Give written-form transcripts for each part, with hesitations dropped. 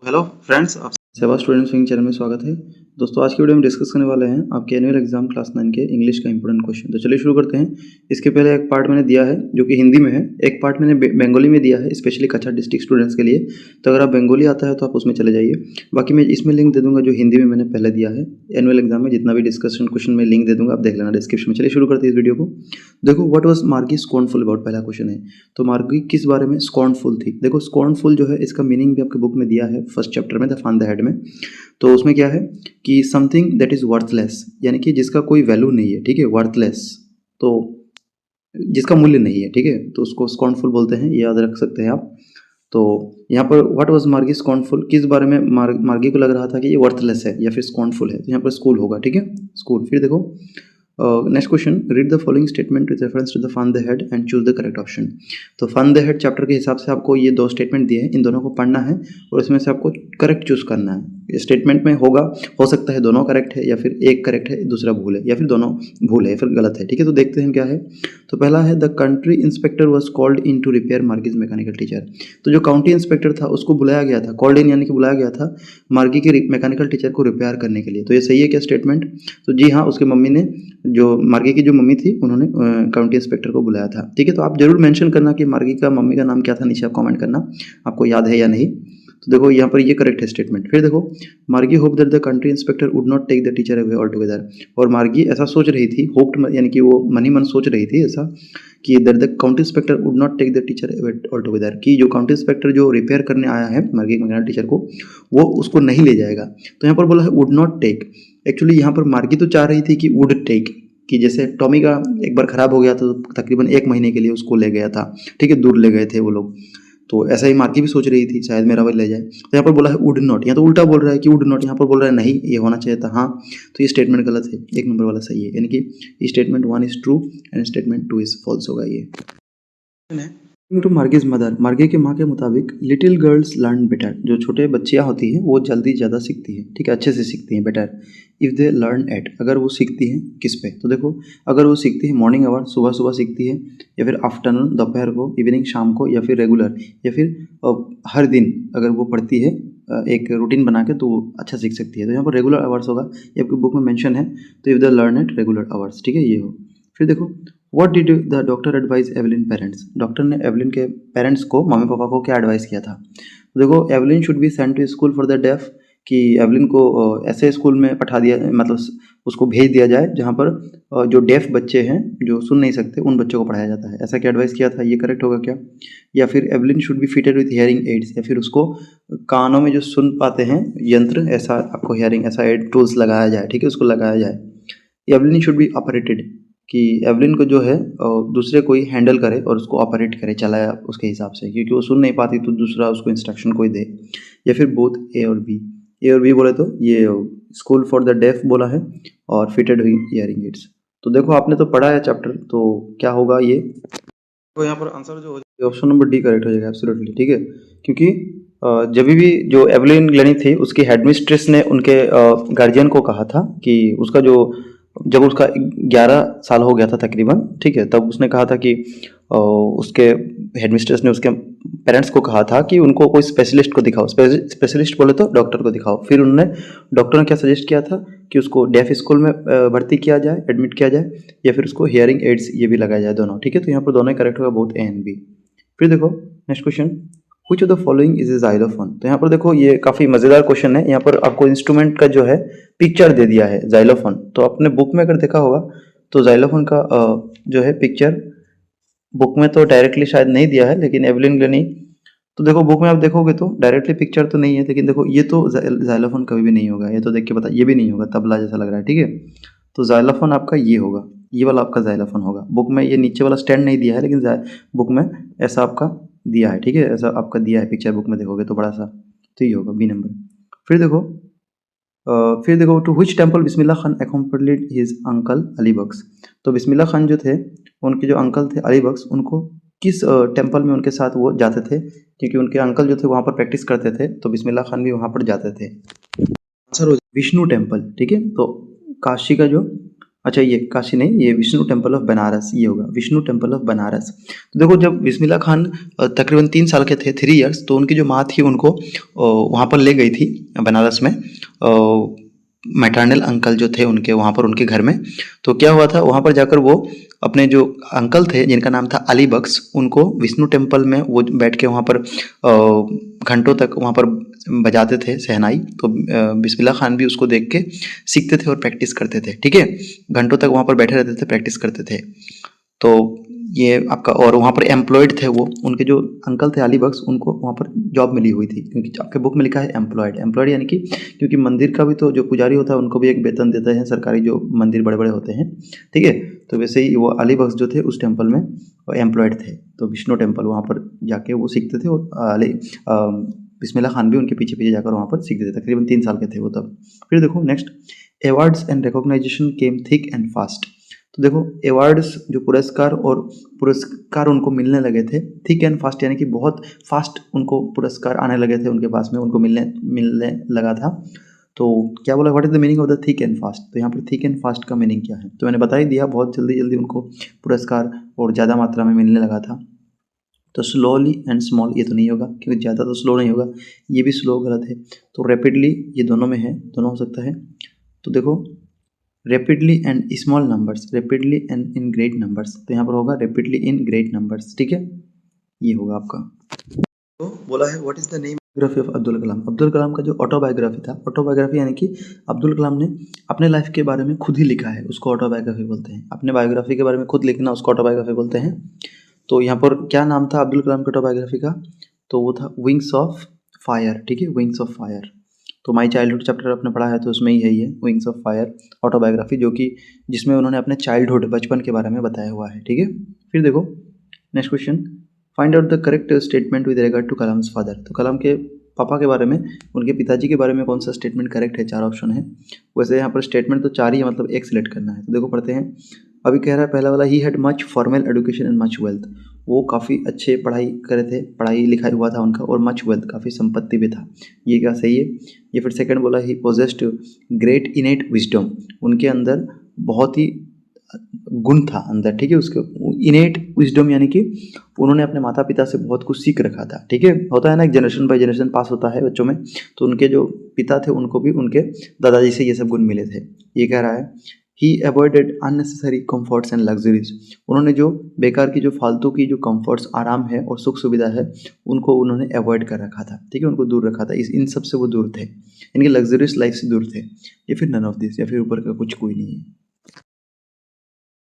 Hello friends, आप सेवा student swing channel में स्वागत है। दोस्तों, आज की वीडियो में डिस्कस करने वाले हैं आपके एनुअल एग्जाम क्लास 9 के इंग्लिश का इंपॉर्टेंट क्वेश्चन। तो चलिए शुरू करते हैं। इसके पहले एक पार्ट मैंने दिया है जो कि हिंदी में है, एक पार्ट मैंने बंगाली में दिया है स्पेशली कच्छा डिस्ट्रिक्ट स्टूडेंट्स के लिए। तो अगर आप बंगाली आता है तो आप उसमें चले जाइए, बाकी मैं इसमें लिंक दे दूंगा जो हिंदी में मैंने पहले दिया है। एनुअल एग्जाम में जितना भी डिस्कशन क्वेश्चन में लिंक दे दूंगा, आप देख लेना डिस्क्रिप्शन में। चलिए शुरू करते हैं इस वीडियो को। देखो, व्हाट वाज मार्गी स्कॉर्नफुल अबाउट, पहला क्वेश्चन है। तो मार्गी किस बारे में स्कॉर्नफुल थी? देखो, स्कॉर्नफुल जो है इसका मीनिंग भी आपके बुक में दिया है फर्स्ट चैप्टर में, द फाइंड द हेड में। तो उसमें क्या है कि समथिंग दैट इज वर्थलेस, यानी कि जिसका कोई वैल्यू नहीं है, ठीक है, वर्थलेस, तो जिसका मूल्य नहीं है, ठीक है, तो उसको स्कॉर्नफुल बोलते हैं, याद रख सकते हैं आप। तो यहाँ पर व्हाट वाज मार्गी स्कॉर्नफुल, किस बारे में मार्गी को लग रहा था कि ये वर्थलेस है या फिर स्कॉर्नफुल है, तो यहाँ पर स्कूल होगा, ठीक है, स्कूल। फिर देखो next question, read the following statement with reference to the find the head and choose the correct option. तो फाइंड द हेड चैप्टर के हिसाब से आपको ये दो स्टेटमेंट दिए हैं, इन दोनों को पढ़ना है और इसमें से आपको करेक्ट चूज करना है। स्टेटमेंट में होगा, हो सकता है दोनों करेक्ट है या फिर एक करेक्ट है दूसरा भूल है या फिर दोनों भूल है या फिर गलत है, ठीक है। तो देखते हैं क्या है। तो पहला है, the country inspector was called in to repair Margie's mechanical teacher. तो जो काउंटी इंस्पेक्टर था उसको बुलाया गया था, कॉल्ड इन यानी कि बुलाया गया था मार्गी के मैकेनिकल टीचर को रिपेयर करने के लिए। तो ये सही है क्या स्टेटमेंट? तो जी हाँ, उसके मम्मी ने, जो मार्गी की जो मम्मी थी, उन्होंने काउंटी इंस्पेक्टर को बुलाया था, ठीक है। तो आप जरूर मेंशन करना कि मार्गी का मम्मी का नाम क्या था, नीचे आप कमेंट करना आपको याद है या नहीं। तो देखो यहाँ पर ये करेक्ट है स्टेटमेंट। फिर देखो, Margie hope that the country inspector would not take the teacher away all together. और मार्गी ऐसा सोच रही थी, होप्ड यानी कि वो मन ही मन सोच रही थी ऐसा कि that the county inspector would not take the teacher away all together, कि जो काउंटी इंस्पेक्टर जो रिपेयर करने आया है मार्गी के टीचर को, वो उसको नहीं ले जाएगा। तो यहाँ पर बोला है वुड नॉट टेक। एक्चुअली यहाँ पर मार्गी तो चाह रही थी कि वुड टेक, कि जैसे टॉमी का एक बार खराब हो गया तो तकरीबन 1 महीने के लिए उसको ले गया था, ठीक है, दूर ले गए थे वो लोग। तो ऐसा ही मार्गी भी सोच रही थी शायद मेरा वही ले जाए। तो यहाँ पर बोला है वुड नॉट, यहाँ तो उल्टा बोल रहा है कि वुड नॉट, यहाँ पर बोल रहा है नहीं, ये होना चाहिए था हाँ। तो ये स्टेटमेंट गलत है, 1 नंबर वाला सही है, यानी कि statement 1 is true and statement 2 is false होगा ये। टू मार्गीज मदर, मार्गी की माँ के मुताबिक लिटिल गर्ल्स लर्न बेटर, जो छोटे बच्चियाँ होती हैं वो जल्दी ज़्यादा सीखती हैं, ठीक है, अच्छे से सीखती हैं, better if they learn eight, अगर वो सीखती हैं किस पे। तो देखो, अगर वो सीखती है मॉर्निंग आवर, सुबह सुबह सीखती है, या फिर आफ्टरनून दोपहर को, इवनिंग शाम को, या फिर रेगुलर, या फिर हर दिन अगर वो पढ़ती है एक रूटीन बना के, तो वो अच्छा सीख सकती है। तो यहाँ पर रेगुलर आवर्स होगा, ये आपकी बुक में मेंशन है, तो if the learn at regular hours, ठीक है, ये हो। फिर देखो, what did the doctor advise Evelyn parents, doctor ने एवलिन के पेरेंट्स को, मम्मी पापा को क्या एडवाइस किया था? तो देखो, Evelyn should be sent to school for the deaf, कि एवलिन को ऐसे स्कूल में पठा दिया, मतलब उसको भेज दिया जाए जहाँ पर जो डेफ बच्चे हैं, जो सुन नहीं सकते, उन बच्चों को पढ़ाया जाता है, ऐसा क्या एडवाइस किया था? ये करेक्ट होगा क्या? या फिर Evelyn should B fitted with hearing aids, या फिर उसको कानों में जो सुन पाते हैं यंत्र, ऐसा आपको हियरिंग ऐसा एड टूल्स लगाया जाए, ठीक है, उसको लगाया जाए। एवलिन शुड बी ऑपरेटेड, कि एवलिन को जो है दूसरे कोई हैंडल करे और उसको ऑपरेट करे, चलाया उसके हिसाब से, क्योंकि वो सुन नहीं पाती तो दूसरा उसको इंस्ट्रक्शन कोई दे। या फिर बोथ ए और बी, ए और बी बोले तो ये स्कूल फॉर द डेफ बोला है और फिटेड हुई हियरिंग एड्स। तो देखो, आपने तो पढ़ा है चैप्टर, तो क्या होगा ये? तो यहाँ पर आंसर जो हो जाएगा ऑप्शन नंबर डी करेक्ट हो जाएगा एब्सोल्युटली, ठीक है। क्योंकि जब भी जो एवलिन लेनी थी उसकी हेडमिस्ट्रेस ने उनके गार्जियन को कहा था कि उसका जो, जब उसका 11 साल हो गया था तकरीबन, ठीक है, तब उसने कहा था कि उसके हेडमिस्ट्रेस ने उसके पेरेंट्स को कहा था कि उनको कोई स्पेशलिस्ट को दिखाओ, स्पेशलिस्ट बोले तो डॉक्टर को दिखाओ। फिर उन्होंने, डॉक्टर ने क्या सजेस्ट किया था कि उसको डेफ स्कूल में भर्ती किया जाए, एडमिट किया जाए, या फिर उसको हियरिंग एड्स ये भी लगाया जाए, दोनों, ठीक है। तो यहाँ पर दोनों ही करेक्ट होगा, बोथ ए एंड बी। फिर देखो next question, Which of the following is a xylophone? तो यहाँ पर देखो, ये काफ़ी मज़ेदार क्वेश्चन है। यहाँ पर आपको इंस्ट्रूमेंट का जो है पिक्चर दे दिया है, xylophone। तो आपने बुक में अगर देखा होगा तो xylophone का जो है पिक्चर बुक में तो डायरेक्टली शायद नहीं दिया है, लेकिन एवलिन ग्लेनी, तो देखो बुक में आप देखोगे तो डायरेक्टली पिक्चर तो नहीं है, लेकिन देखो ये तो xylophone कभी भी नहीं होगा, ये तो देख के पता, ये भी नहीं होगा, तबला जैसा लग रहा है, ठीक है। तो xylophone आपका ये होगा, ये वाला आपका xylophone होगा। बुक में ये नीचे वाला स्टैंड नहीं दिया है, लेकिन बुक में ऐसा आपका दिया है, ठीक है, ऐसा आपका दिया है पिक्चर बुक में देखोगे तो बड़ा सा, तो ये होगा बी नंबर। फिर देखो to which temple Bismillah Khan accompanied his uncle Ali Bakhsh. तो बिस्मिल्लाह खान जो थे, उनके जो अंकल थे अली बख्श, उनको किस टेम्पल में उनके साथ वो जाते थे? क्योंकि उनके अंकल जो थे वहाँ पर प्रैक्टिस करते थे, तो बिस्मिल्लाह खान भी वहाँ पर जाते थे। आंसर हो विष्णु टेम्पल, ठीक है। तो काशी का जो अच्छा ये काशी नहीं, ये विष्णु टेम्पल ऑफ बनारस, ये होगा विष्णु टेम्पल ऑफ बनारस। तो देखो जब बिस्मिल्लाह खान तकरीबन 3 साल के थे, 3 इयर्स, तो उनकी जो माँ थी उनको वहाँ पर ले गई थी बनारस में, मैटरनल अंकल जो थे उनके वहाँ पर उनके घर में। तो क्या हुआ था वहाँ पर जाकर वो अपने जो अंकल थे जिनका नाम था अली बख्श, उनको विष्णु टेम्पल में वो बैठ के वहाँ पर घंटों तक वहाँ पर बजाते थे शहनाई। तो बिस्मिल्लाह खान भी उसको देख के सीखते थे और प्रैक्टिस करते थे, ठीक है। घंटों तक वहाँ पर बैठे रहते थे, प्रैक्टिस करते थे। तो ये आपका, और वहाँ पर एम्प्लॉयड थे वो, उनके जो अंकल थे अली बख्श, उनको वहाँ पर जॉब मिली हुई थी, क्योंकि आपके बुक में लिखा है एम्प्लॉयड। एम्प्लॉयड यानी कि क्योंकि मंदिर का भी तो जो पुजारी होता है उनको भी एक वेतन देते हैं सरकारी, जो मंदिर बड़े बड़े होते हैं, ठीक है। तो वैसे ही वो अली बख्श जो थे उस टेम्पल में एम्प्लॉयड थे। तो विष्णु टेम्पल वहाँ पर जाके वो सीखते थे, और अली बिस्मिल्लाह खान भी उनके पीछे पीछे जाकर वहाँ पर सीखते थे। तकरीबन 3 साल के थे वो तब। फिर देखो next, awards and recognition came thick and fast. तो देखो अवार्ड्स जो पुरस्कार उनको मिलने लगे थे थिक एंड फास्ट, यानी कि बहुत फास्ट उनको पुरस्कार आने लगे थे उनके पास में, उनको मिलने लगा था। तो क्या बोला, what is the meaning of the thick and fast? तो यहाँ पर थिक एंड फास्ट का मीनिंग क्या है तो मैंने बता ही दिया, बहुत जल्दी जल्दी उनको पुरस्कार और ज़्यादा मात्रा में मिलने लगा था। तो स्लोली एंड स्मॉल ये तो नहीं होगा, क्योंकि ज़्यादा तो स्लो नहीं होगा, ये भी स्लो गलत है। तो रैपिडली ये दोनों में है, दोनों हो सकता है। तो देखो rapidly and small numbers, rapidly and in great numbers, तो यहाँ पर होगा रैपिडली इन ग्रेट नंबर्स, ठीक है, ये होगा आपका। तो बोला है what is the name biography of Abdul Kalam. Abdul Kalam का जो ऑटोबायोग्राफी था, ऑटोबायोग्राफी यानी कि अब्दुल कलाम ने अपने लाइफ के बारे में खुद ही लिखा है, उसको ऑटोबायोग्राफी बोलते हैं। अपने बायोग्राफी के बारे में खुद लिखना उसको ऑटोबायोग्राफी बोलते हैं। तो यहाँ पर क्या नाम था अब्दुल कलाम की ऑटोबायोग्राफी का, तो वो था विंग्स ऑफ फायर, ठीक है, विंग्स ऑफ फायर। तो माई चाइल्डहुड चैप्टर आपने पढ़ा है तो उसमें ही है ये विंग्स ऑफ फायर ऑटोबायोग्राफी, जो कि जिसमें उन्होंने अपने चाइल्डहुड बचपन के बारे में बताया हुआ है, ठीक है। फिर देखो next question, find out the correct statement with regard to Kalam's father. तो कलाम के पापा के बारे में, उनके पिताजी के बारे में कौन सा स्टेटमेंट करेक्ट है, 4 ऑप्शन है। वैसे यहाँ पर स्टेटमेंट तो 4 ही है, मतलब एक सिलेक्ट करना है। तो देखो पढ़ते हैं। अभी कह रहा है पहला वाला, he had much formal education and much wealth, वो काफ़ी अच्छे पढ़ाई करे थे, पढ़ाई लिखाई हुआ था उनका, और मच वेल्थ काफ़ी संपत्ति भी था, ये क्या सही है। ये फिर सेकंड बोला, ही पोजेस्ड ग्रेट इनेट विजडम, उनके अंदर बहुत ही गुण था अंदर, ठीक है। उसके इनेट विजडम यानी कि उन्होंने अपने माता पिता से बहुत कुछ सीख रखा था, ठीक है। होता है ना, एक जनरेशन बाय जनरेशन पास होता है बच्चों में, तो उनके जो पिता थे उनको भी उनके दादाजी से ये सब गुण मिले थे। ये कह रहा है he avoided unnecessary comforts and luxuries, उन्होंने जो बेकार की, जो फालतू की जो कम्फर्ट्स, आराम है और सुख सुविधा है, उनको उन्होंने अवॉइड कर रखा था, ठीक है, उनको दूर रखा था, इन सब से वो दूर थे, इनकी लग्जरियस लाइफ से दूर थे। या फिर नन ऑफ दिस, या फिर ऊपर का कुछ कोई नहीं है।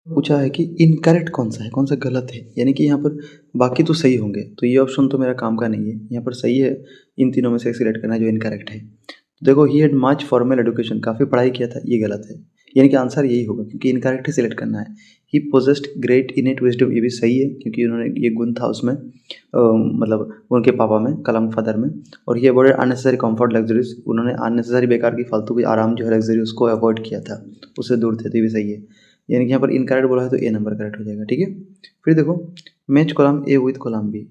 पूछा है कि इनकरेक्ट कौन सा है, कौन सा गलत है, यानी कि यहाँ पर बाकी तो सही होंगे, तो ये ऑप्शन तो मेरा काम का नहीं है। यहाँ पर सही है, इन तीनों में से सिलेक्ट करना है जो इनकरेक्ट है। तो देखो he had much formal education, काफ़ी पढ़ाई किया था, ये गलत है, यानी कि आंसर यही होगा, क्योंकि इनकरेक्ट ही सिलेक्ट करना है। ही पोजेस्ड ग्रेट इनेट विजडम, ये भी सही है, क्योंकि उन्होंने ये गुण था उसमें, मतलब उनके पापा में, कलाम फादर में। और ये बड़े अननेसेसरी कंफर्ट लग्जरीज, उन्होंने अननेसेसरी बेकार की फालतू की आराम जो है लग्जरी, उसको अवॉइड किया था, उससे दूर थे, तो ये भी सही है। यानी कि यहाँ पर इनकरेक्ट बोला है तो ए नंबर करेक्ट हो जाएगा, ठीक है। फिर देखो match column A with column B.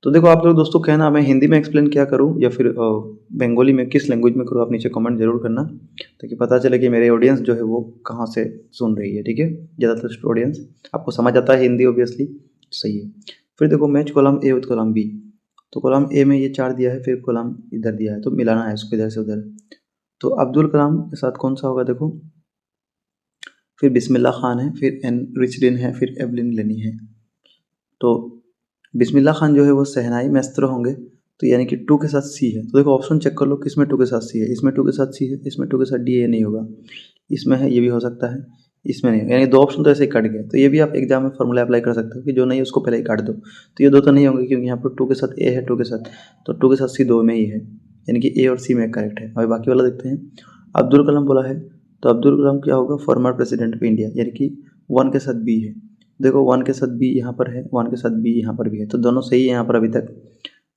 तो देखो आप लोग दोस्तों कहना, मैं हिंदी में एक्सप्लेन क्या करूँ या फिर बंगाली में, किस लैंग्वेज में करूँ, आप नीचे कमेंट जरूर करना, ताकि पता चले कि मेरे ऑडियंस जो है वो कहाँ से सुन रही है, ठीक है। ज़्यादातर ऑडियंस आपको समझ आता है हिंदी, ऑब्वियसली सही है। फिर देखो match column A with column B, तो कॉलम ए में ये 4 दिया है, फिर कॉलम इधर दिया है, तो मिलाना है इसको इधर से उधर। तो अब्दुल कलाम के साथ कौन सा होगा, देखो फिर बिस्मिल्लाह खान है, फिर एन रिचलिन है, फिर एवलिन लेनी है। तो बिस्मिल्लाह खान जो है वो शहनाई मैस्त्र होंगे, तो यानी कि 2 के साथ सी है। तो देखो ऑप्शन चेक कर लो, किसमें 2 के साथ सी है, इसमें 2 के साथ सी है, इसमें 2 के साथ डी, ये नहीं होगा, इसमें है, ये भी हो सकता है, इसमें नहीं, यानी 2 ऑप्शन तो ऐसे ही कट गए। तो ये भी आप एग्जाम में फॉर्मूला अप्लाई कर सकते हो कि जो नहीं है उसको पहले ही काट दो। तो ये 2 तो नहीं होंगे, क्योंकि यहाँ पर 2 के साथ ए है, 2 के साथ, तो 2 के साथ सी 2 में ही है, यानी कि ए और सी में करेक्ट है। अभी बाकी वाला देखते हैं। अब्दुल कलाम बोला है, तो अब्दुल कलाम क्या होगा, फॉर्मर प्रेसिडेंट ऑफ इंडिया, यानी कि 1 के साथ बी है। देखो 1 के साथ बी यहाँ पर है, 1 के साथ बी यहाँ पर भी है, तो दोनों सही है यहाँ पर अभी तक।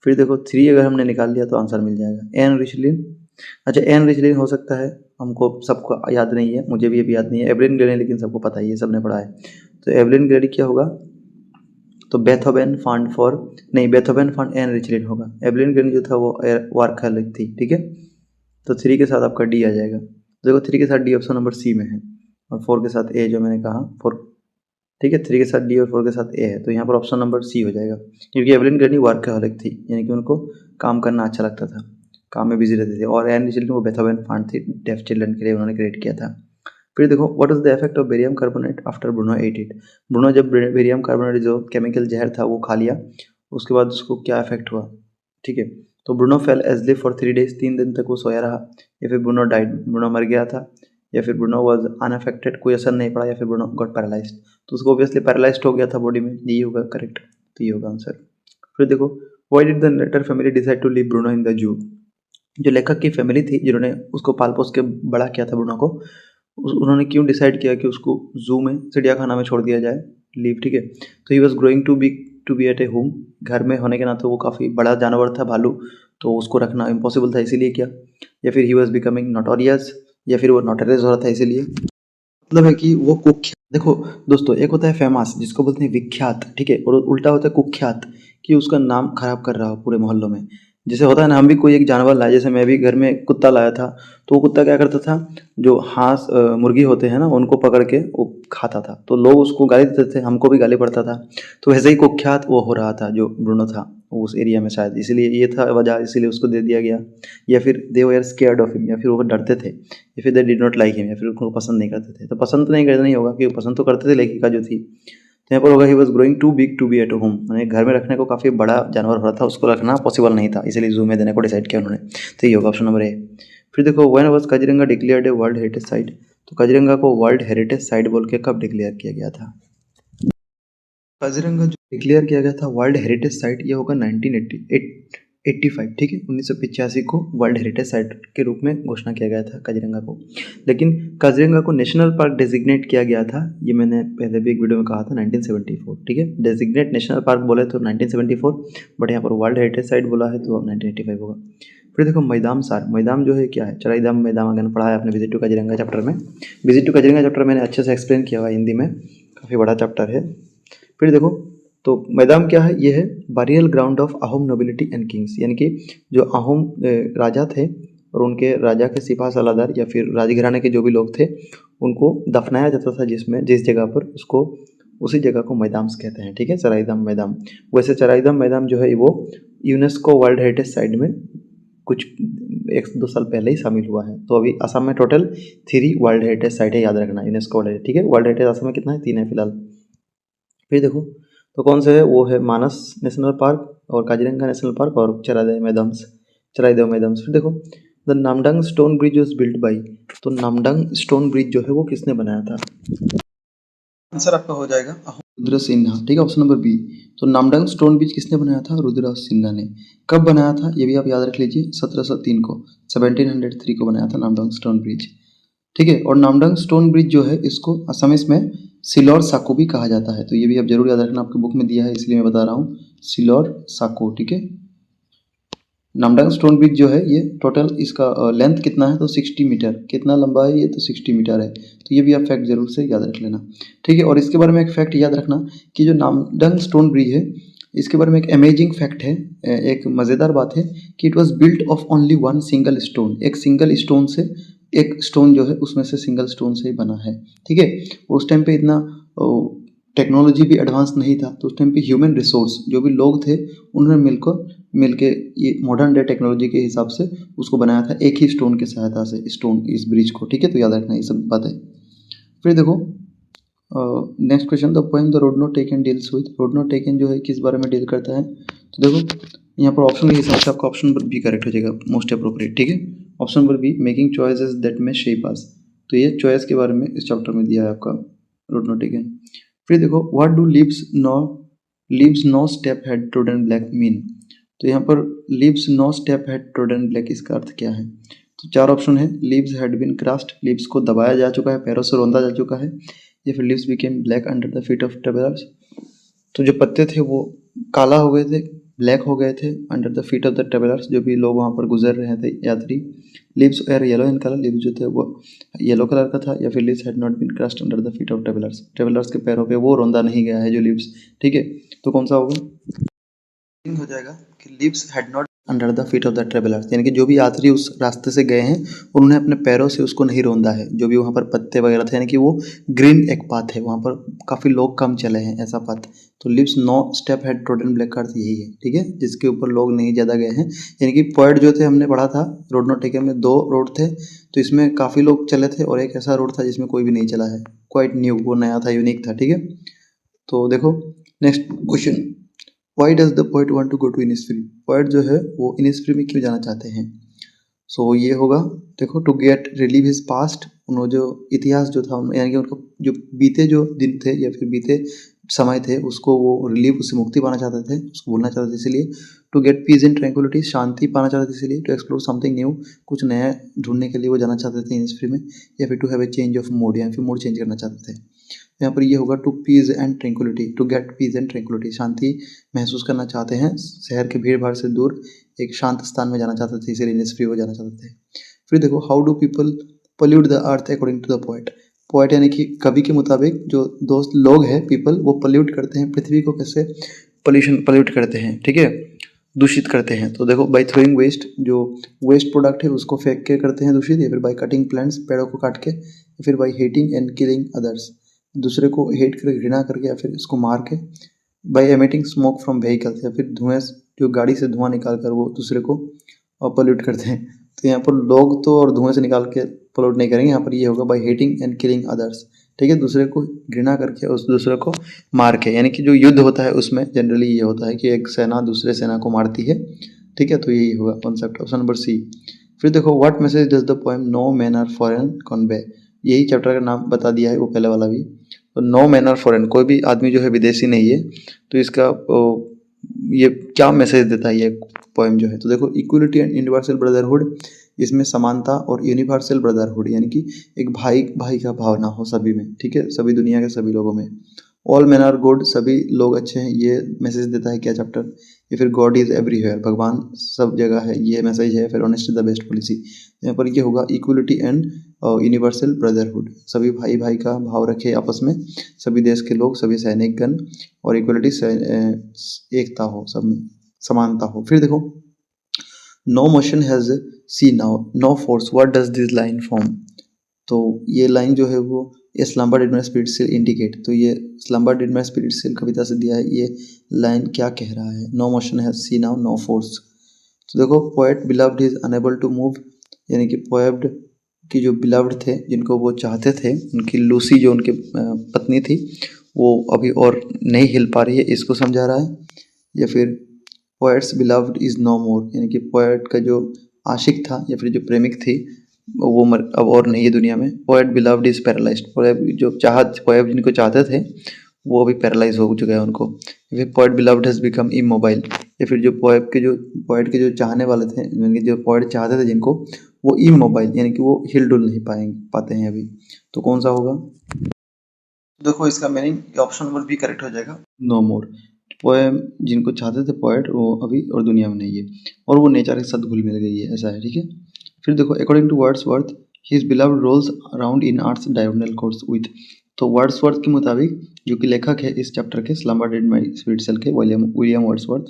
फिर देखो 3 अगर हमने निकाल लिया तो आंसर मिल जाएगा, एन रिचलिन। अच्छा एन रिचलिन हो सकता है, हमको सबको याद नहीं है, मुझे भी अभी याद नहीं है। एवलिन ग्रेडी लेकिन सबको पता ही है, सबने पढ़ा है। तो एवलिन ग्रेडी क्या होगा, तो बेथोवेन फंड फॉर, नहीं बेथोवेन फंड एन रिचलिन होगा। एवलिन ग्रेडी जो था वो वारखा थी, ठीक है। तो 3 के साथ आपका डी आ जाएगा। देखो 3 के साथ डी ऑप्शन नंबर सी में है, और 4 के साथ ए जो मैंने कहा 4, ठीक है, 3 के साथ डी और 4 के साथ ए है, तो यहाँ पर ऑप्शन नंबर सी हो जाएगा। क्योंकि एवलिन ग्रैनी वर्कहॉलिक थी, यानी कि उनको काम करना अच्छा लगता था, काम में बिजी रहते थे, और एन चिल्ड्रन वो बेथोवेन फांड थी डेफ चिल्ड्रन के लिए उन्होंने क्रिएट किया था। फिर देखो what is the effect of barium carbonate after Bruno at it. Bruno जब बेरियम कार्बोनेट जो केमिकल जहर था वो खा लिया, उसके बाद उसको क्या इफेक्ट हुआ, ठीक है। तो ब्रूनो फेल एजलिफ फॉर 3 days, 3 दिन तक वो सोया रहा, या फिर ब्रूनो डाइड, ब्रूनो मर गया था, या फिर ब्रूनो वाज अनअफेक्टेड, कोई असर नहीं पड़ा, या फिर ब्रूनो गॉट पैरालाइज्ड, तो उसको ऑब्वियसली पैरालाइज्ड हो गया था बॉडी में, यही होगा करेक्ट, तो ये होगा आंसर। फिर देखो why did the later family decide to leave Bruno in the zoo. जो लेखक की फैमिली थी जिन्होंने उसको पाल पोस के बड़ा किया था ब्रूनो को, उन्होंने क्यों डिसाइड किया कि उसको जू में, चिड़ियाखाना में छोड़ दिया जाए, लीव, ठीक है। तो he was growing to be at a home, घर में होने के नाते वो काफ़ी बड़ा जानवर था भालू, तो उसको रखना इम्पॉसिबल था इसीलिए किया, या फिर ही वॉज बिकमिंग नोटोरियस, या फिर वो नोटोरियस हो रहा था इसीलिए, मतलब है कि वो कुख्यात। देखो दोस्तों, एक होता है फेमस जिसको बोलते हैं विख्यात, ठीक है, और उल्टा होता है कुख्यात, कि उसका नाम खराब कर रहा हो पूरे मोहल्लों में। जैसे होता है ना, हम भी कोई एक जानवर लाए, जैसे मैं भी घर में कुत्ता लाया था, तो वो कुत्ता क्या करता था, जो हांस मुर्गी होते हैं ना, उनको पकड़ के वो खाता था, तो लोग उसको गाली देते थे, हमको भी गाली पड़ता था। तो वैसे ही कुख्यात वो हो रहा था जो ब्रूनो था उस एरिया में, शायद इसीलिए ये था वजह, इसीलिए उसको दे दिया गया, या फिर दे वर स्केयर्ड ऑफ हिम, या फिर वो डरते थे, या फिर they did not like him, या फिर उनको पसंद नहीं करते थे। तो पसंद तो नहीं करते नहीं होगा, क्योंकि पसंद तो करते थे लेखिका जो थी। तो यहाँ पर होगा he was growing too big to be at home, मैंने घर में रखने को काफ़ी बड़ा जानवर हो रहा था, उसको रखना पॉसिबल नहीं था, इसलिए जू में देने को डिसाइड किया उन्होंने, तो ये होगा ऑप्शन नंबर ए। फिर देखो when was Kaziranga declared a world heritage site, तो काजीरंगा को वर्ल्ड हेरिटेज साइट बोल के कब डिक्लेयर किया गया था। काजीरंगा जो डिक्लेयर किया गया था वर्ल्ड हेरिटेज साइट, ये होगा 1985, ठीक है, 1985 को वर्ल्ड हेरिटेज साइट के रूप में घोषणा किया गया था काजीरंगा को। लेकिन काजीरंगा को नेशनल पार्क डेजिग्नेट किया गया था, ये मैंने पहले भी एक वीडियो में कहा था, 1974, ठीक है। डेजिग्नेट नेशनल पार्क बोले तो 1974, बट यहाँ पर वर्ल्ड हेरिटेज साइट बोला है तो 1985 होगा। फिर देखो मैदाम सार, मैदाम जो है क्या है, चराई धाम मैदाम अगर पढ़ा है आपने विजिट टू काजीरंगा चैप्टर में, विजिट टू काजीरंगा चैप्टर मैंने अच्छे से एक्सप्लेन किया हुआ है हिंदी में, काफ़ी बड़ा चैप्टर है। फिर देखो तो मैदान क्या है, ये है burial ground of Ahom nobility and Kings, यानी कि जो अहोम राजा थे और उनके राजा के सिपा सलादर या फिर राजघराने के जो भी लोग थे, उनको दफनाया जाता था जिस जगह पर, उसको उसी जगह को मैदान कहते हैं, ठीक है, चराईधाम मैदान। वैसे चराईधाम मैदान जो है वो यूनेस्को वर्ल्ड हेरिटेज साइट में कुछ 1-2 साल पहले ही शामिल हुआ है। तो अभी असम में टोटल 3 वर्ल्ड हेरिटेज साइट है, याद रखना, यूनेस्को वर्ल्ड, ठीक है। वर्ल्ड हेरिटेज असम में कितना है, 3 है फिलहाल। फिर देखो तो कौन से है, वो है मानस नेशनल पार्क और काजीरंगा नेशनल पार्क और चराईदेव मैदान। फिर देखो the Namdang stone bridge was built by, तो नामडंग स्टोन ब्रिज जो है वो किसने बनाया था, आंसर आपका हो जाएगा रुद्र सिन्हा, ठीक है, ऑप्शन नंबर बी। तो नामडंग स्टोन ब्रिज किसने बनाया था, रुद्र सिन्हा ने। कब बनाया था ये भी आप याद रख लीजिए, 1703 को, 1703 को बनाया था नामडंग स्टोन ब्रिज, ठीक है। और नामडंग स्टोन ब्रिज जो है इसको असमीज में सिलौर साको भी कहा जाता है, तो ये भी आप जरूर याद रखना, आपके बुक में दिया है इसलिए मैं बता रहा हूँ, सिलौर साको, ठीक है। नामडंग स्टोन ब्रिज जो है ये टोटल इसका लेंथ कितना है, तो 60 मीटर, कितना लंबा है ये, तो 60 मीटर है, तो ये भी आप फैक्ट जरूर से याद रख लेना, ठीक है। और इसके बारे में एक फैक्ट याद रखना कि जो नामडंग स्टोन ब्रिज है, इसके बारे में एक अमेजिंग फैक्ट है, एक मज़ेदार बात है कि it was built of only 1 single stone, एक सिंगल स्टोन से, एक स्टोन जो है उसमें से सिंगल स्टोन से ही बना है, ठीक है। उस टाइम पे इतना टेक्नोलॉजी भी एडवांस नहीं था, तो उस टाइम पे ह्यूमन रिसोर्स जो भी लोग थे उन्होंने मिलके ये मॉडर्न डे टेक्नोलॉजी के हिसाब से उसको बनाया था, एक ही स्टोन की सहायता से, स्टोन इस ब्रिज को, ठीक है, तो याद रखना ये सब बात है। फिर देखो next question, the poem the road not taken deals with, road not taken जो है किस बारे में डील करता है, तो देखो यहाँ पर ऑप्शन के हिसाब से आपका ऑप्शन नंबर बी करेक्ट हो जाएगा, मोस्ट अप्रोप्रिएट, ठीक है। Option number B, making choices that may shape us, तो ये चॉइस के बारे में इस चैप्टर में दिया है आपका, रोड नॉट टेकन। फिर देखो what do leaves no step had trodden black mean, तो यहाँ पर leaves no step had trodden black, इसका अर्थ क्या है, तो 4 ऑप्शन है, leaves had been crushed, leaves को दबाया जा चुका है, पैरों से रौंदा जा चुका है, या फिर leaves became black under the feet of travellers, तो जो पत्ते थे वो काला हो गए थे, ब्लैक हो गए थे under the feet of the travellers, जो भी लोग वहाँ पर गुजर रहे थे यात्री। लीव्स एर येलो इन कलर, लीव्स जो थे वो येलो कलर का था, या फिर leaves had not been crushed under the feet of travellers के पैरों पे वो रौंदा नहीं गया है जो लीव्स, ठीक है, तो कौन सा होगा, हो जाएगा कि leaves had not under the feet of the travellers, यानी कि जो भी यात्री उस रास्ते से गए हैं उन्होंने अपने पैरों से उसको नहीं रौंदा है। जो भी वहाँ पर पत्ते वगैरह थे, यानी कि वो ग्रीन एक पाथ है, वहाँ पर काफ़ी लोग कम चले हैं ऐसा पाथ। तो leaves no step had trodden black earth, यही है, ठीक है, जिसके ऊपर लोग नहीं ज़्यादा गए हैं। यानी कि पोएट जो थे, हमने पढ़ा था रोड नॉट टेकन में 2 रोड थे, तो इसमें काफ़ी लोग चले थे और एक ऐसा रोड था जिसमें कोई भी नहीं चला है। क्वाइट न्यू, वो नया था, यूनिक था, ठीक है। तो देखो next question, why does the poet want to go to Innisfree, poet जो है वो इनिस्फ्री में क्यों जाना चाहते हैं। सो ये होगा, देखो, to get relieve his past, उन्होंने जो इतिहास जो था, यानी कि उनका जो बीते जो दिन थे या फिर बीते समय थे उसको वो रिलीव, उससे मुक्ति पाना चाहते थे, उसको भूलना चाहते थे, इसलिए। To get peace and tranquillity, शांति पाना चाहते थे इसलिए। टू एक्सप्लोर समथिंग न्यू, कुछ नया ढूंढने के लिए वो जाना चाहते थे इनिस्फ्री में। या फिर to have a change of mood, या फिर मूड चेंज करना चाहते थे। यहाँ पर ये होगा to peace and tranquillity, to get peace and tranquillity, शांति महसूस करना चाहते हैं, शहर के भीड़ भाड़ से दूर एक शांत स्थान में जाना चाहते थे, इसीलिए इनिस्फ्री को जाना चाहते थे। फिर देखो, how do people pollute the earth according to the poet, poet यानी कि कवि के मुताबिक जो दोस्त लोग हैं, पीपल, वो पोल्यूट करते हैं पृथ्वी को, कैसे पोल्यूट करते हैं, ठीक है, दूषित करते हैं। तो देखो, बाई थ्रोइंग वेस्ट, जो वेस्ट प्रोडक्ट है उसको फेंक के करते हैं दूषित, या फिर बाई कटिंग प्लांट्स, पेड़ों को काट के, या फिर by hating and killing others, दूसरे को हेट करके, घृणा करके, या फिर इसको मार के, by emitting smoke from vehicles, या फिर धुएं, जो गाड़ी से धुआं निकाल कर वो दूसरे को पोल्यूट करते हैं। तो यहाँ पर लोग तो और धुएं से निकाल के पोल्यूट नहीं करेंगे, यहाँ पर ये होगा by hating and killing others, ठीक है, दूसरे को घृणा करके, उस दूसरे को मार के, यानी कि जो युद्ध होता है उसमें जनरली ये होता है कि एक सेना दूसरे सेना को मारती है, ठीक है। तो यही होगा कॉन्सेप्ट, ऑप्शन नंबर सी। फिर देखो, what message does the poem no man are foreign convey, यही चैप्टर का नाम बता दिया है वो पहले वाला भी। तो नो मैन आर फॉरेन, कोई भी आदमी जो है विदेशी नहीं है, तो इसका ये क्या मैसेज देता है ये पोएम जो है। तो देखो, इक्वलिटी एंड यूनिवर्सल ब्रदरहुड, इसमें समानता और यूनिवर्सल ब्रदरहुड, यानी कि एक भाई भाई का भावना हो सभी में, ठीक है, सभी दुनिया के सभी लोगों में। ऑल मैन आर गुड, सभी लोग अच्छे हैं, ये मैसेज देता है क्या चैप्टर। या फिर गॉड इज एवरीवेयर, भगवान सब जगह है, ये मैसेज है। फिर ऑनेस्टी द बेस्ट पॉलिसी, यहाँ पर ये होगा इक्वलिटी एंड यूनिवर्सल ब्रदरहुड, सभी भाई भाई का भाव रखे आपस में, सभी देश के लोग, सभी सैनिक गण, और इक्वलिटी, एकता हो, सब में समानता हो। फिर देखो, no motion has she now no force, what does this line form, तो ये लाइन जो है वो ये slumber did my spirit still indicate, तो ये slumber did my spirit still कविता से दिया है, ये लाइन क्या कह रहा है। No motion has she now no force, तो देखो, poet beloved is unable to move, यानी कि पोएट की जो बिलव्ड थे, जिनको वो चाहते थे, उनकी लूसी जो उनकी पत्नी थी, वो अभी और नहीं हिल पा रही है, इसको समझा रहा है। या फिर पोएट्स बिलव्ड इज नो मोर, यानी कि पोएट का जो आशिक था या फिर जो प्रेमिक थी वो अब और नहीं है दुनिया में। Poet beloved is paralysed, poet जो पोएट जिनको चाहते थे वो अभी पैरालाइज हो चुका है उनको। फिर poet beloved has become immobile, या फिर जो पोएट के जो चाहने वाले थे, यानी कि जो पोएट चाहते थे जिनको, वो इमोबाइल, यानी कि वो हिल डुल नहीं पाते हैं अभी। तो कौन सा होगा, देखो इसका meaning option number B correct हो जाएगा, नो मोर। पोएम जिनको चाहते थे पोएट, वो अभी और दुनिया में नहीं है, और वो नेचर के साथ घुल मिल गई है, ऐसा है, ठीक है। फिर देखो, according to Wordsworth, his beloved rolls around in earth's diagonal course with, तो वर्ड्सवर्थ के मुताबिक, जो कि लेखक है इस चैप्टर के, slumber did my spirit seal के, विलियम वर्ड्सवर्थ,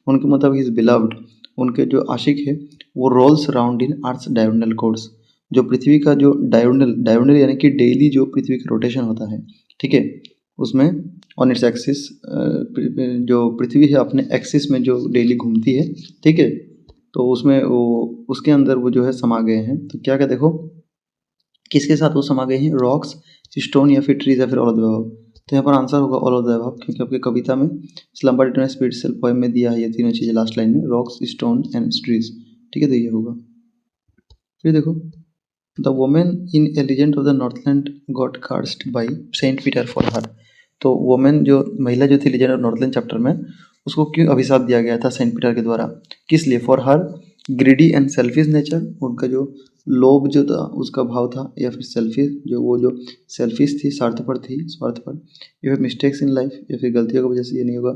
उनके मुताबिक हिज बिलव्ड, उनके जो आशिक है, वो rolls around in earth's diagonal course, जो पृथ्वी का जो डायगोनल यानी कि डेली जो पृथ्वी का रोटेशन होता है, ठीक है, उसमें ऑन इट्स एक्सिस, जो पृथ्वी है अपने एक्सिस में जो डेली घूमती है, ठीक है, तो उसमें वो उसके अंदर वो जो है समा गए हैं। तो क्या क्या देखो, किसके साथ वो समा गए हैं, रॉक्स, स्टोन, या फिर ट्रीज, या फिर ऑल ऑफ द अबव। तो यहाँ पर आंसर होगा ऑल ऑफ द अबव, क्योंकि आपकी कविता में slumber did my spirit seal poem में दिया है ये तीनों चीज़ें लास्ट लाइन में, रॉक्स, स्टोन एंड ट्रीज, ठीक है, तो ये होगा। फिर देखो, the women in a legend of the northland got cursed by Saint Peter for her, तो वोमेन जो महिला जो थी लीजेंड ऑफ नॉर्थलैंड चैप्टर में, उसको क्यों अभिशाप दिया गया था सेंट पीटर के द्वारा, किस लिए, for her greedy and selfish nature, उनका जो लोभ जो था उसका भाव था, या फिर सेल्फिश, जो सेल्फिश थी, स्वार्थपर, या फिर मिस्टेक्स इन लाइफ, या फिर गलतियों की वजह से, ये नहीं होगा,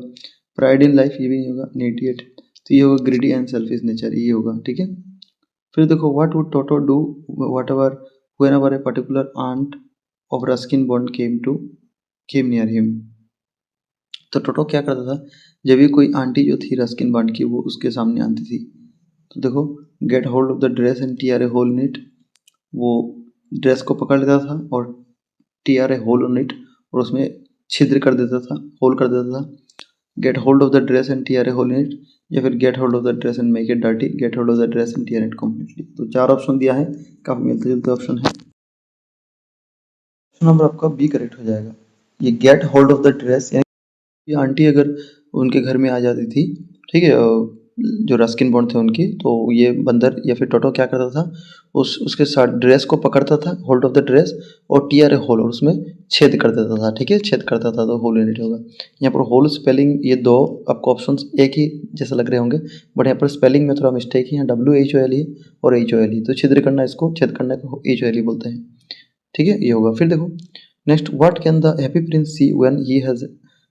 प्राइड इन लाइफ, ये भी नहीं होगा, इडियट, तो ये होगा ग्रीडी एंड सेल्फिश नेचर, ये होगा, ठीक है। फिर देखो, what would Toto do whatever whenever a particular aunt of Ruskin Bond came near him, तो टोटो क्या करता था, जब भी कोई आंटी जो थी रस्किन बॉन्ड की वो उसके सामने आती थी, तो देखो get hold of the dress and tear a hole in it, वो ड्रेस को पकड़ लेता था और tear a hole in it, और उसमें छिद्र कर देता था, होल कर देता था। Get hold of the dress and tear a hole in it, या फिर get hold of the dress and make it dirty, get hold of the dress and tear it completely. तो 4 ऑप्शन दिया है, काफ़ी मिलते जुलते ऑप्शन है। Option number आपका बी करेक्ट हो जाएगा। ये gate hold of the dress, यानी ये आंटी अगर उनके घर में आ जाती थी, ठीक है, जो रस्किन बॉन्ड थे उनकी, तो ये बंदर या फिर टोटो क्या करता था, उसके साथ ड्रेस को पकड़ता था, होल्ड ऑफ द ड्रेस, और टीआर ए होल, और उसमें छेद कर देता था, ठीक है, छेद करता था, तो होल इन इट होगा। यहाँ पर होल स्पेलिंग, ये दो आपको ऑप्शन एक ही जैसे लग रहे होंगे, बट यहाँ पर स्पेलिंग में थोड़ा मिस्टेक है, यहाँ WHOL ही और HOL ही, तो छिद्र करना, इसको छेद करने को HOL ही बोलते हैं, ठीक है, ये होगा। फिर देखो next, what can the happy prince see when he has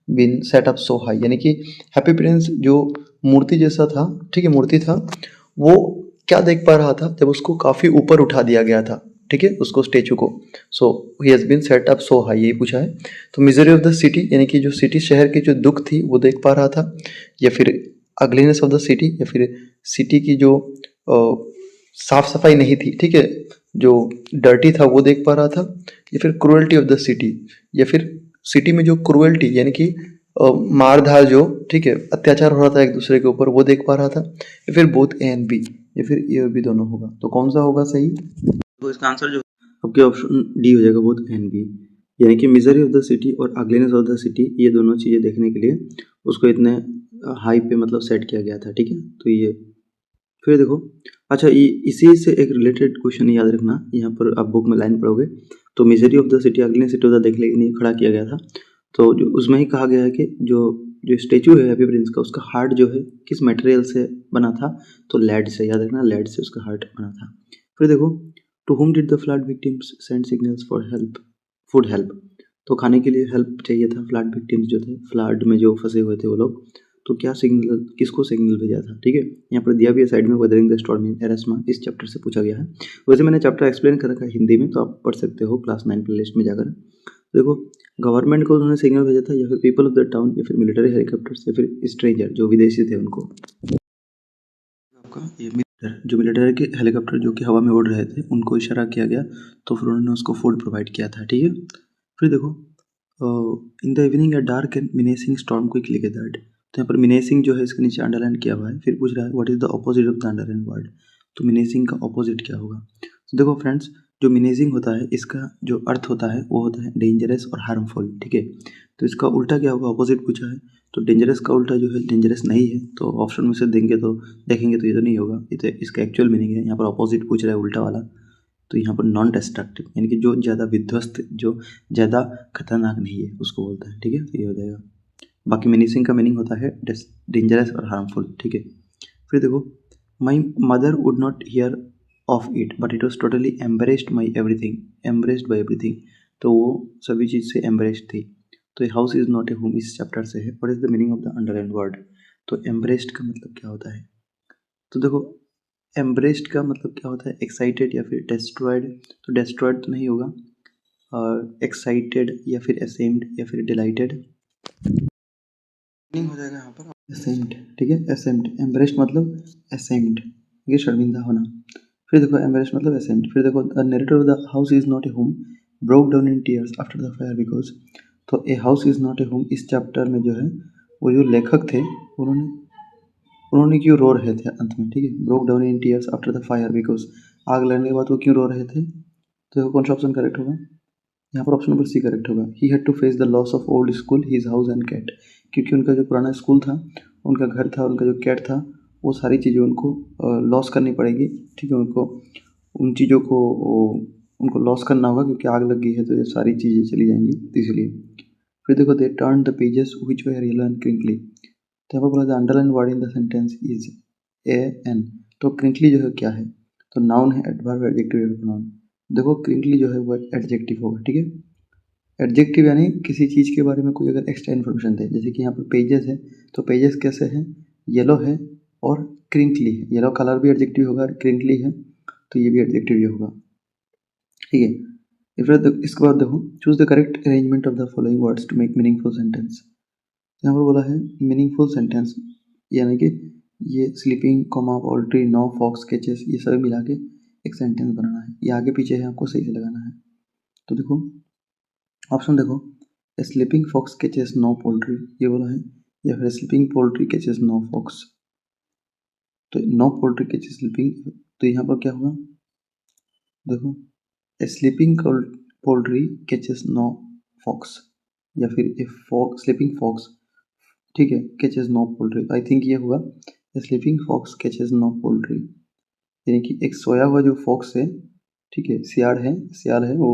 been set up so high, यानी कि हैप्पी प्रिंस जो मूर्ति जैसा था, ठीक है, मूर्ति था, वो क्या देख पा रहा था जब उसको काफ़ी ऊपर उठा दिया गया था, ठीक है, उसको स्टेचू को। So he has been set up so high, यही पूछा है। तो मिजरी ऑफ द सिटी, यानी कि जो सिटी, शहर की जो दुख थी वो देख पा रहा था, या फिर अगलीनेस ऑफ द सिटी, या फिर सिटी की जो साफ सफाई नहीं थी, ठीक है, जो डर्टी था वो देख पा रहा था, या फिर क्रुएल्टी ऑफ द सिटी, या फिर सिटी में जो क्रुएल्टी, यानी कि मारधार जो, ठीक है, अत्याचार हो रहा था एक दूसरे के ऊपर, वो देख पा रहा था, या फिर बोथ ए एंड बी, या फिर ए और बी दोनों होगा। तो कौन सा होगा सही? तो इसका आंसर जो आपके ऑप्शन डी हो जाएगा, बोथ ए एंड बी, यानी कि मिजरी ऑफ द सिटी और अगलीनेस ऑफ द सिटी, ये दोनों चीज़ें देखने के लिए उसको इतने हाई पे मतलब सेट किया गया था, ठीक है। तो ये फिर देखो, अच्छा, ये इसी से एक रिलेटेड क्वेश्चन याद रखना, यहाँ पर आप बुक में लाइन पढ़ोगे तो misery of the city ugliness city of the देखने के लिए खड़ा किया गया था, तो जो उसमें ही कहा गया है कि जो जो स्टेचू है हैप्पी प्रिंस का, उसका हार्ट जो है किस मटेरियल से बना था, तो लेड से, याद रखना, लेड से उसका हार्ट बना था। फिर देखो, to whom did the flood victims send signals for help, food help, तो खाने के लिए हेल्प चाहिए था, फ्लड विक्टिम्स जो थे, फ्लड में जो फंसे हुए थे वो लोग, तो क्या सिग्नल, किसको सिग्नल भेजा था, ठीक है, यहाँ पर दिया भी है साइड में, वेदरिंग द स्टॉर्म इन एरस्मा, इस चैप्टर से पूछा गया है। वैसे मैंने चैप्टर एक्सप्लेन कर रखा है हिंदी में, तो आप पढ़ सकते हो क्लास 9 प्लेलिस्ट में जाकर। देखो, गवर्नमेंट को उन्होंने सिग्नल भेजा था, या फिर पीपल ऑफ द टाउन, या फिर मिलिट्री हेलीकॉप्टर्स, या फिर स्ट्रेंजर जो विदेशी थे उनको। आपका ये जो मिलिट्री के हेलीकॉप्टर जो कि हवा में उड़ रहे थे, उनको इशारा किया गया, तो फिर उन्होंने उसको फूड प्रोवाइड किया था, ठीक है। फिर देखो, in the evening a dark and menacing storm quickly gathered, तो यहाँ पर मिनेसिंग जो है इसके नीचे अंडरलाइन किया हुआ है। फिर पूछ रहा है what is the opposite of the underline word, तो मिनेसिंग का ऑपोजिट क्या होगा। तो देखो फ्रेंड्स, जो मिनेसिंग होता है इसका जो अर्थ होता है वो होता है डेंजरस और हार्मफुल, ठीक है। तो इसका उल्टा क्या होगा, ऑपोजिट पूछा है, तो डेंजरस का उल्टा जो है डेंजरस नहीं है, तो ऑप्शन में से देंगे तो देखेंगे तो ये तो नहीं होगा, ये तो इसका एक्चुअल मीनिंग है। यहाँ पर ऑपोजिट पूछ रहा है, उल्टा वाला, तो यहाँ पर नॉन डिस्ट्रक्टिव, यानी कि जो ज़्यादा विध्वस्त, जो ज़्यादा खतरनाक नहीं है उसको बोलता है, ठीक है, तो ये हो जाएगा। बाकी मिनिसिंग का मीनिंग होता है डेंजरस और हार्मफुल, ठीक है। फिर देखो, my mother would not hear of it but it was totally embarrassed my everything, embarrassed by everything, तो वो सभी चीज़ से एम्बरेस्ड थी। तो house is not a home इस चैप्टर से है। What is the meaning of the underline word, तो एम्बरेस्ड का मतलब क्या होता है, तो देखो एम्ब्रेस्ड का मतलब क्या होता है, एक्साइटेड या फिर डेस्ट्रॉयड, तो डेस्ट्रॉयड तो नहीं होगा, और एक्साइटेड या फिर असेम्ड या फिर डिलाइटेड मीनिंग हो जाएगा यहाँ पर असेम्ड, ठीक है, असेम्ड, एम्ब्रेस्ड मतलब असेम्ड, ये शर्मिंदा होना। फिर देखो एम्ब्रेस्ड मतलब असेम्ड। फिर देखो, the narrator of the house is not a home broke down in tears after the fire because, तो a house is not a home इस चैप्टर में जो है वो जो लेखक थे उन्होंने क्यों रो रहे थे अंत में, ठीक है, broke down in tears after the fire because, आग लगने के बाद वो क्यों रो रहे थे, तो कौन सा ऑप्शन करेक्ट होगा, यहाँ पर ऑप्शन नंबर सी करेक्ट होगा। He had to face the loss of old school, his house and cat, क्योंकि उनका जो पुराना स्कूल था, उनका घर था, उनका जो कैट था, वो सारी चीज़ें उनको लॉस करनी पड़ेगी, ठीक है, उनको उन चीज़ों को उनको लॉस करना होगा, क्योंकि आग लग गई है तो ये सारी चीज़ें चली जाएंगी, इसलिए। फिर देखो, they turn the pages which were yellow and crinkly, तो यहाँ पर बोला the underline word in the sentence is a an, तो क्रिंकली जो है क्या है, तो नाउन है, एडवर्ब, एडजेक्टिव, प्रोनाउन। देखो क्रिंकली जो है वो एडजेक्टिव होगा, ठीक है। एडजेक्टिव यानी किसी चीज़ के बारे में कोई अगर एक्स्ट्रा इन्फॉर्मेशन दे, जैसे कि यहाँ पर पेजेस है, तो पेजेस कैसे हैं, येलो है और क्रिंकली है, येलो कलर भी एडजेक्टिव होगा, क्रिंकली है तो ये भी एडजेक्टिव ही होगा, ठीक है। फिर इसके बाद देखो, choose the correct arrangement of the following words to make meaningful sentence, यहाँ पर बोला है मीनिंगफुल सेंटेंस, यानी कि ये sleeping comma poultry no fox catches ये सभी मिला के एक सेंटेंस बनाना है। ये आगे पीछे है, आपको सही से लगाना है। तो देखो ऑप्शन देखो, sleeping fox catches no poultry ये बोला है, या फिर sleeping poultry catches no fox. तो नो पोल्ट्री कैचेस स्लीपिंग, तो यहाँ पर क्या होगा देखो, sleeping poultry catches no fox, या फिर स्लीपिंग फॉक्स, ठीक है, catches no poultry. I think ये होगा sleeping fox catches no poultry, यानी कि एक सोया हुआ जो फॉक्स है, ठीक है, सियार है वो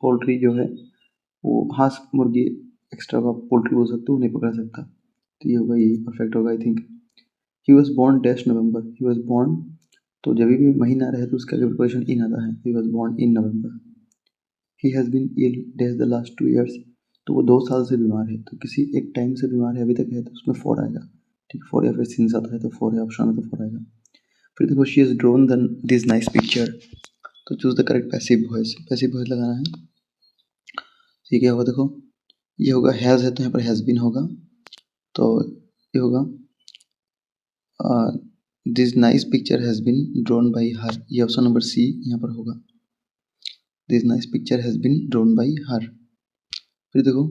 पोल्ट्री जो है वो हांस मुर्गी एक्स्ट्रा का पोल्ट्री बोल सकते हो, नहीं पकड़ सकता। तो ये होगा, यही परफेक्ट होगा I think. He was born dash November, he was born, तो जब भी महीना रहे तो उसका प्रिपरेशन इन आता है। He was born in November. He has been ill dash the last 2 years, तो वो 2 साल से बीमार है, तो किसी एक टाइम से बीमार है अभी तक है, तो उसमें 4 आएगा, ठीक है, 4 या फिर सिंस आता है तो 4 है ऑप्शन में, तो 4 आएगा। फिर देखो she is drawn this nice picture, तो choose the correct passive voice लगाना है। ये क्या होगा देखो, ये होगा हैज़ है तो यहाँ पर हैज़ बीन होगा, तो ये होगा this nice picture has been drawn by her, ये ऑप्शन नंबर सी यहाँ पर होगा, this nice picture has been drawn by her. फिर देखो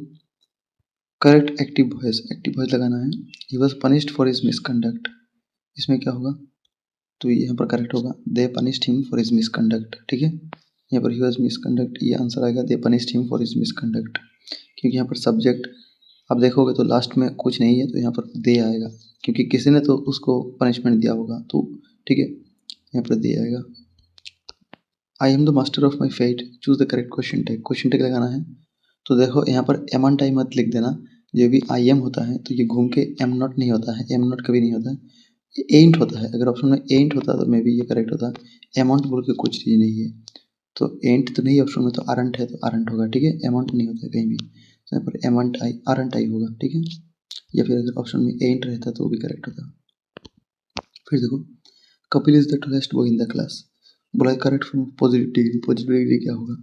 करेक्ट एक्टिव वॉइस लगाना है। He was punished for his misconduct, इसमें क्या होगा, तो यहाँ पर करेक्ट होगा they punished him for his misconduct, ठीक है, यहाँ पर ही वॉज मिसकंडक्ट, ये आंसर आएगा they punished him for his misconduct, क्योंकि यहाँ पर सब्जेक्ट आप देखोगे तो लास्ट में कुछ नहीं है, तो यहाँ पर दे आएगा, क्योंकि किसी ने तो उसको पनिशमेंट दिया होगा, तो ठीक है, यहाँ पर दे आएगा। I am the master of my fate, choose the correct question tag लगाना है। तो देखो यहाँ पर एम एन टाइम मत लिख देना, जो भी आई एम होता है तो ये घूम के एम नॉट नहीं होता है, एम नॉट कभी नहीं होता है, ये एंट होता है। अगर ऑप्शन में एंट होता तो मे बी ये करेक्ट होता, अमाउंट बोल के कुछ चीज़ नहीं है, तो एंट तो नहीं ऑप्शन में, तो आरंट है तो आरंट होगा, ठीक है, अमाउंट नहीं होता है कहीं भी, तो यहाँ पर अमाउंट आई आरंट आई होगा, ठीक है, या फिर अगर ऑप्शन में एंट रहता तो वो भी करेक्ट होता। फिर देखो Kapil is the tallest boy in the class, बोला करेक्ट फ्रॉम पॉजिटिव डिग्री क्या होगा,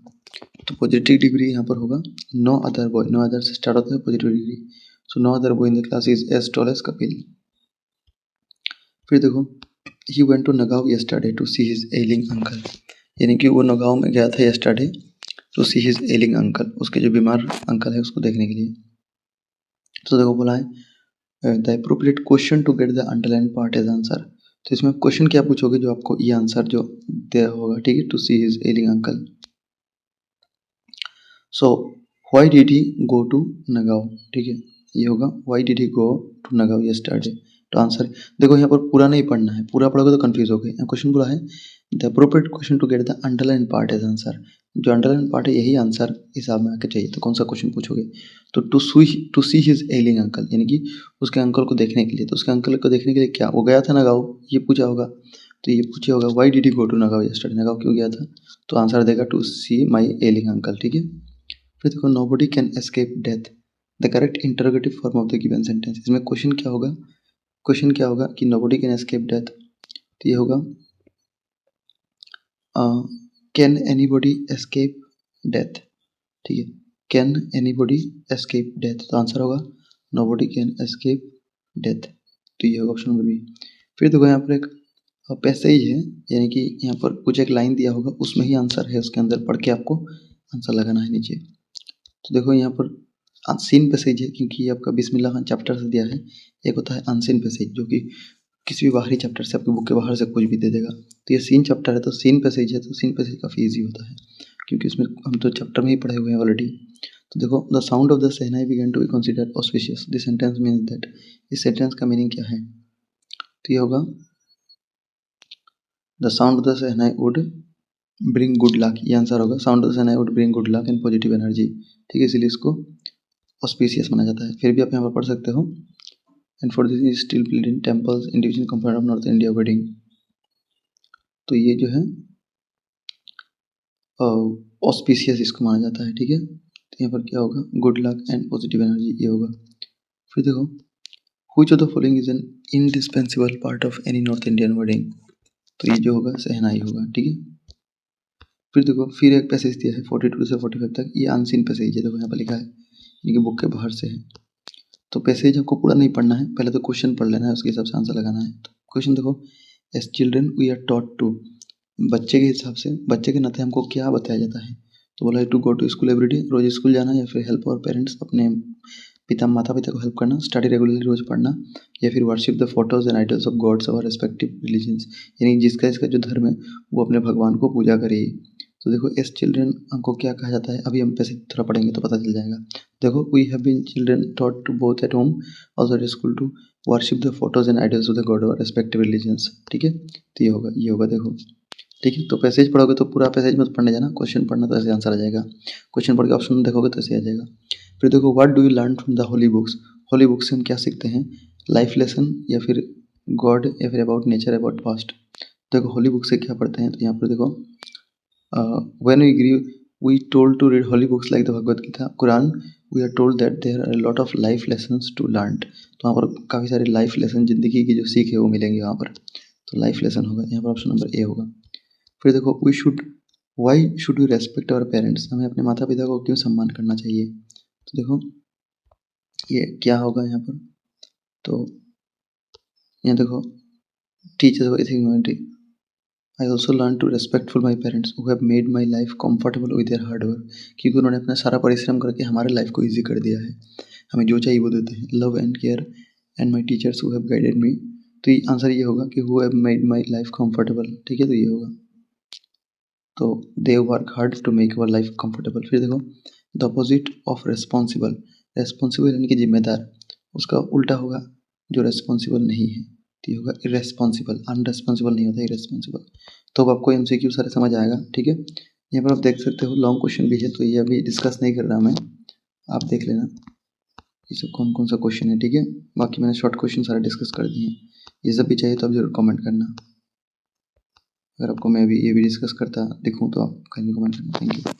तो पॉजिटिव डिग्री यहाँ पर होगा no other boy, no other से स्टार्ट होता है positive degree, so no other boy in the class is as tall as Kapil. फिर देखो he went to Nagaon yesterday to see his ailing uncle, यानी कि वो नगांव में गया था yesterday to see his ailing uncle, उसके जो बीमार अंकल है उसको देखने के लिए। तो देखो बोला है the appropriate question to get the underline part as answer, तो इसमें क्वेश्चन क्या पूछोगे जो आपको ये आंसर जो दिया होगा, ठीक है, to see his ailing uncle. So why did he go to Nagaon, ठीक है, ये होगा why did he go to Nagaon yesterday, तो आंसर देखो यहाँ पर पूरा नहीं पढ़ना है, पूरा पढ़ोगे तो कंफ्यूज हो गए। यहाँ क्वेश्चन बोला है the appropriate question to get the underline part as answer, जो अंडरलाइन पार्ट है यही आंसर हिसाब में आके चाहिए, तो कौन सा क्वेश्चन पूछोगे, तो to see his ailing uncle, यानी कि उसके अंकल को देखने के लिए, तो उसके अंकल को देखने के लिए क्या वो गया था नगांव, ये पूछा होगा, तो ये पूछा होगा why did he go to Nagaon yesterday, Nagaon क्यों गया था, तो आंसर देगा टू सी माई एलिंग अंकल, ठीक है। फिर देखो nobody can escape death, the correct interrogative form of the given sentence, इसमें क्वेश्चन क्या होगा कि नोबडी कैन एस्केप डेथ, तो ये होगा कैन एनीबॉडी एस्केप डेथ, ठीक है, कैन एनीबॉडी एस्केप डेथ, तो आंसर होगा नोबडी कैन एस्केप डेथ, तो ये होगा ऑप्शन नंबर बी। फिर देखो यहाँ पर एक पैसेज है, यानी कि यहाँ पर कुछ एक लाइन दिया होगा उसमें ही आंसर है, उसके अंदर पढ़ के आपको आंसर लगाना है नीचे। तो देखो यहाँ पर अनसीन पैसेज है, क्योंकि ये आपका बिस्मिल्लाह खान चैप्टर से दिया है, एक होता है अनसीन पैसेज जो कि किसी भी बाहरी चैप्टर से आपकी बुक के बाहर से कुछ भी दे देगा, तो ये सीन चैप्टर है तो सीन पैसेज है, तो सीन पैसेज काफ़ी ईजी होता है क्योंकि उसमें हम तो चैप्टर में ही पढ़े हुए हैं ऑलरेडी। तो देखो the sound of the shehnai began to be considered auspicious, this sentence means that, इस सेंटेंस का मीनिंग क्या है, तो ये होगा the sound of the shehnai would bring good luck, ये आंसर होगा, sound of the shehnai would bring good luck and positive energy, ठीक है, इसलिए इसको ऑस्पिशियस माना जाता है। फिर भी आप यहाँ पर पढ़ सकते हो and for this is still played in temples in division compound of north India wedding, तो ये जो है ऑस्पिशियस इसको माना जाता है, ठीक है, तो यहाँ पर क्या होगा good luck and positive energy ये होगा। फिर देखो which of the following is an indispensable part of any north Indian wedding, तो ये जो होगा शहनाई होगा, ठीक है। फिर देखो फिर एक पैसेज दिया है 42 से 45 तक, ये अनसीन पैसेज है, देखो यहाँ पर लिखा है ये बुक के बाहर से है, तो पैसेज आपको पूरा नहीं पढ़ना है, पहले तो क्वेश्चन पढ़ लेना है, उसके हिसाब से आंसर लगाना है। क्वेश्चन देखो, as children we are taught to, बच्चे के हिसाब से, बच्चे के नाते हमको क्या बताया जाता है? तो बोला है to go to school everyday, रोज स्कूल जाना, या फिर हेल्प आवर पेरेंट्स, अपने माता पिता को हेल्प करना, स्टडी रेगुलरली रोज पढ़ना, या फिर worship the photos and idols of God's of respective religions, यानी जिसका इसका जो धर्म है वो अपने भगवान को पूजा करे। तो देखो एस चिल्ड्रन हमको क्या कहा जाता है, अभी हम पैसे थोड़ा पढ़ेंगे तो पता चल जाएगा। देखो, we have been children taught to both at home also at school to worship the photos and idols of the god of respective religions. ठीक है, तो ये होगा देखो। ठीक है, तो पैसेज पढ़ोगे तो पूरा पैसेज मत पढ़ने जाना, क्वेश्चन पढ़ना तो ऐसे आंसर आ जाएगा। क्वेश्चन पढ़ के ऑप्शन देखोगे तो ऐसे आ जाएगा। फिर देखो, what do you learn from the holy books, Holi book से हम क्या सीखते हैं? लाइफ लेसन, या फिर गॉड, या फिर अबाउट नेचर, अबाउट पास्ट। देखो होली बुक से क्या पढ़ते हैं, तो यहाँ पर देखो, when we grieve we told to read holy books like the Bhagavad Gita, Quran, we are told that there are lot of life lessons to learn. तो वहाँ पर काफ़ी सारे लाइफ लेसन, जिंदगी की जो सीख है वो मिलेंगे वहाँ पर, तो लाइफ लेसन होगा यहाँ पर, ऑप्शन नंबर ए होगा। फिर देखो, why should we respect our parents, हमें अपने माता पिता को क्यों सम्मान करना चाहिए? तो देखो ये क्या होगा यहाँ पर, तो यहाँ देखो, teachers ethic, I also learn to respectful my parents who have made my life comfortable with their hard work, क्योंकि उन्होंने अपना सारा परिश्रम करके हमारे लाइफ को ईजी कर दिया है, हमें जो चाहिए वो देते हैं। Love and care and my teachers who have guided me, तो ये आंसर ये होगा कि who have made my life comfortable. ठीक है, तो ये होगा, तो they work hard to make our life comfortable. फिर देखो, the opposite of responsible, responsible यानी कि जिम्मेदार, उसका उल्टा होगा जो रेस्पॉन्सिबल नहीं है, तो ये होगा इरेस्पॉन्सिबल, अनरेस्पॉन्सिबल नहीं होता, इरेस्पॉन्सिबल। तो अब आपको एमसीक्यू सारे समझ आएगा। ठीक है, यहाँ पर आप देख सकते हो लॉन्ग क्वेश्चन भी है, तो ये अभी डिस्कस नहीं कर रहा मैं, आप देख लेना ये सब कौन कौन सा क्वेश्चन है। ठीक है, बाकी मैंने शॉर्ट क्वेश्चन सारे डिस्कस कर दिए हैं, ये सब भी चाहिए तो आप जरूर कमेंट करना। अगर आपको मैं भी ये भी डिस्कस करता दिखूँ तो आप कहीं भी कमेंट करना। Thank you.